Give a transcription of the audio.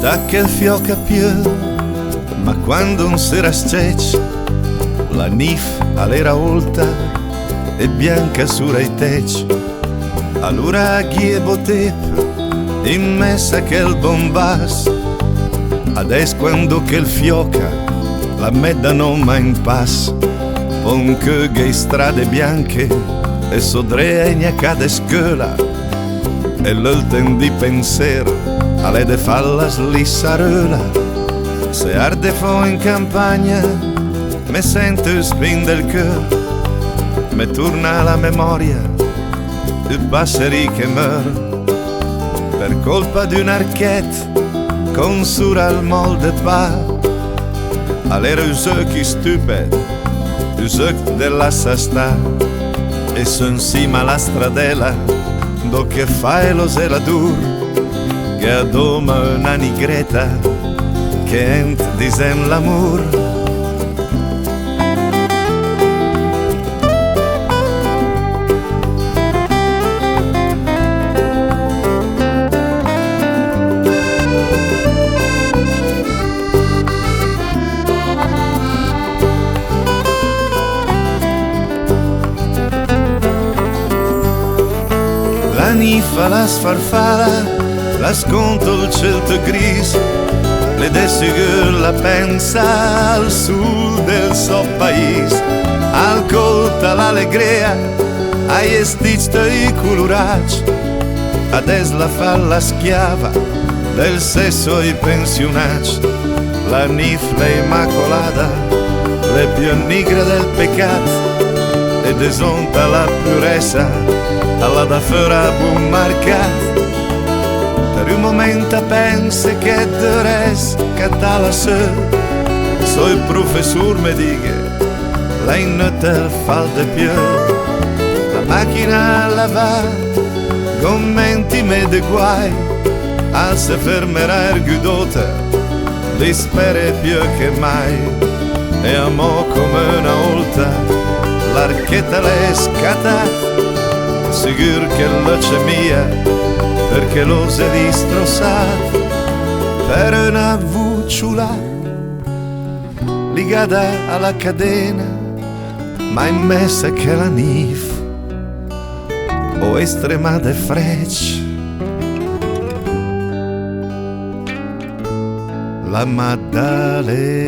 tacca il fioca più, ma quando un sera scec, la nif all'era olta e bianca sura i tec, allora chi e botep, in messa che il bombas, adesso quando che il fioca, la medda non ma in pass, pon che gai strade bianche e sodregna cade scuola, e l'ultim di pensiero alle de falla slissaröla. Se arde fo in campagna me sento spin del cœur, me torna la memoria i passeri che meur per colpa di un archet con sura al molde pa, all'era usöchi stupid usöch della sasta, e son cima la stradella do che fai lo zeladur che adoma una nigreta che ent disem l'amor. La nifa, la sfarfala, la sconto il celto gris, le desughe la pensa al sud del suo paese, al colta l'allegria, ai estic i colorats, ades la fa la schiava del sesso i pensionats, la nifla immacolata, le più nigre del peccato, e desonta la purezza alla da fora buon marcat. Per un momento pensi che dovresti cattala su, so il professor mi dice lei non te fa di più, la macchina la va commenti me de guai, al se fermerà ergudota li spere più che mai, e amo come una volta l'archetta l'è scattata, sicur che la c'è mia perché lo si è distrossato per una vucciola legata alla catena, ma in messa che la nif o estremate frecce, la Maddalena.